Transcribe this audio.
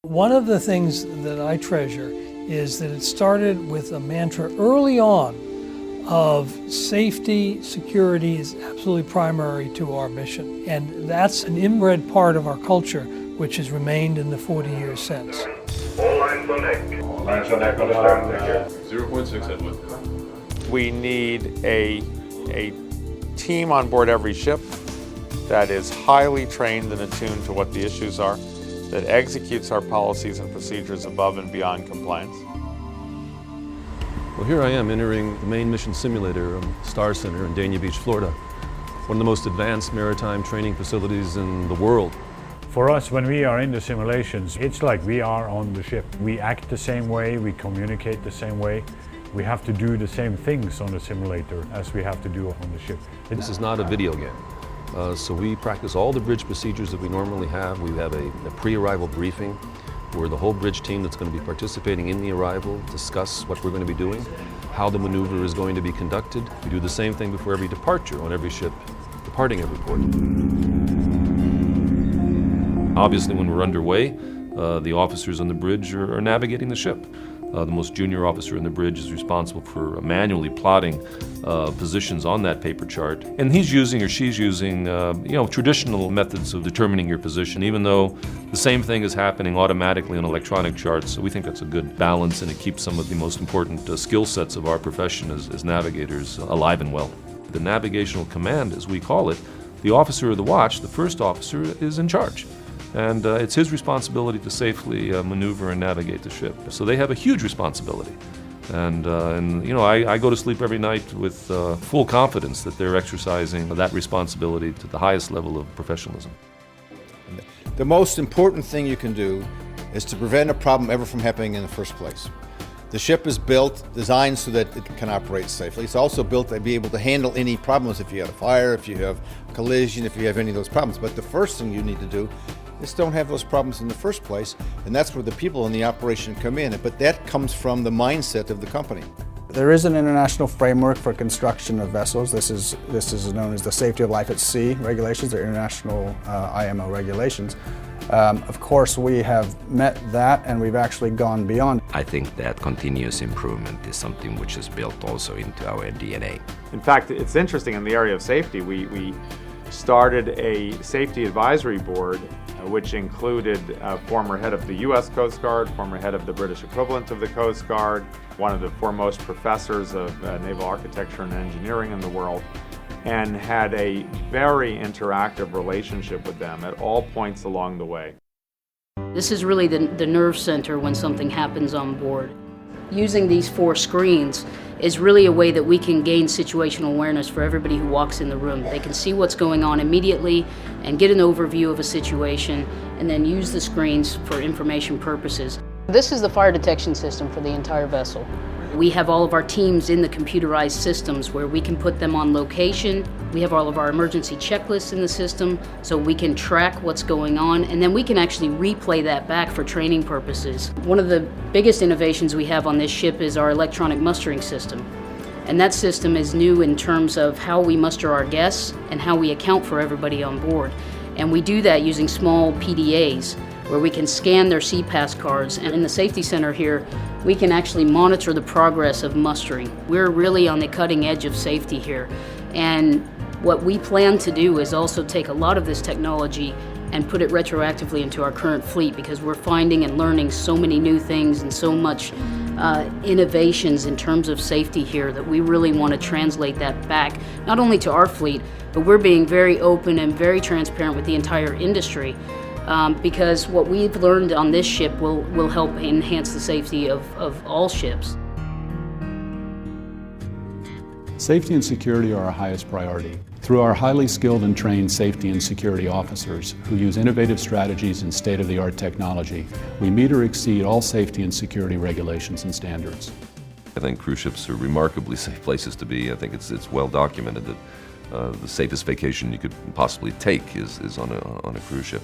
One of the things that I treasure is that it started with a mantra early on of safety, security is absolutely primary to our mission. And that's an inbred part of our culture, which has remained in the 40 years since. All lines on deck. All lines on deck on the start deck. 0.6 headwind. We need a team on board every ship that is highly trained and attuned to what the issues are, that executes our policies and procedures above and beyond compliance. Well, here I am entering the main mission simulator, Star Center in Dania Beach, Florida. One of the most advanced maritime training facilities in the world. For us, when we are in the simulations, it's like we are on the ship. We act the same way, we communicate the same way. We have to do the same things on the simulator as we have to do on the ship. This is not a video game. So we practice all the bridge procedures that we normally have. We have a pre-arrival briefing where the whole bridge team that's going to be participating in the arrival discuss what we're going to be doing, how the maneuver is going to be conducted. We do the same thing before every departure on every ship departing every port. Obviously, when we're underway, the officers on the bridge are navigating the ship. The most junior officer in the bridge is responsible for manually plotting positions on that paper chart. And he's using or she's using traditional methods of determining your position, even though the same thing is happening automatically on electronic charts. So we think that's a good balance, and it keeps some of the most important skill sets of our profession as navigators alive and well. The navigational command, as we call it, the officer of the watch, the first officer, is in charge. And it's his responsibility to safely maneuver and navigate the ship. So they have a huge responsibility. And I go to sleep every night with full confidence that they're exercising that responsibility to the highest level of professionalism. The most important thing you can do is to prevent a problem ever from happening in the first place. The ship is designed so that it can operate safely. It's also built to be able to handle any problems if you have a fire, if you have a collision, if you have any of those problems. But the first thing you need to do is don't have those problems in the first place, and that's where the people in the operation come in. But that comes from the mindset of the company. There is an international framework for construction of vessels. This is known as the Safety of Life at Sea regulations. They're international IMO regulations. Of course, we have met that, and we've actually gone beyond. I think that continuous improvement is something which is built also into our DNA. In fact, it's interesting in the area of safety. We started a safety advisory board which included a former head of the U.S. Coast Guard, former head of the British equivalent of the Coast Guard, one of the foremost professors of naval architecture and engineering in the world, and had a very interactive relationship with them at all points along the way. This is really the nerve center when something happens on board. Using these 4 screens is really a way that we can gain situational awareness for everybody who walks in the room. They can see what's going on immediately and get an overview of a situation, and then use the screens for information purposes. This is the fire detection system for the entire vessel. We have all of our teams in the computerized systems where we can put them on location. We have all of our emergency checklists in the system so we can track what's going on, and then we can actually replay that back for training purposes. One of the biggest innovations we have on this ship is our electronic mustering system. And that system is new in terms of how we muster our guests and how we account for everybody on board. And we do that using small PDAs where we can scan their CPAS cards. And in the safety center here, we can actually monitor the progress of mustering. We're really on the cutting edge of safety here. And what we plan to do is also take a lot of this technology and put it retroactively into our current fleet, because we're finding and learning so many new things and so much innovations in terms of safety here that we really want to translate that back, not only to our fleet, but we're being very open and very transparent with the entire industry. Because what we've learned on this ship will help enhance the safety of all ships. Safety and security are our highest priority. Through our highly skilled and trained safety and security officers who use innovative strategies and state-of-the-art technology, we meet or exceed all safety and security regulations and standards. I think cruise ships are remarkably safe places to be. I think it's well documented that the safest vacation you could possibly take is on a cruise ship.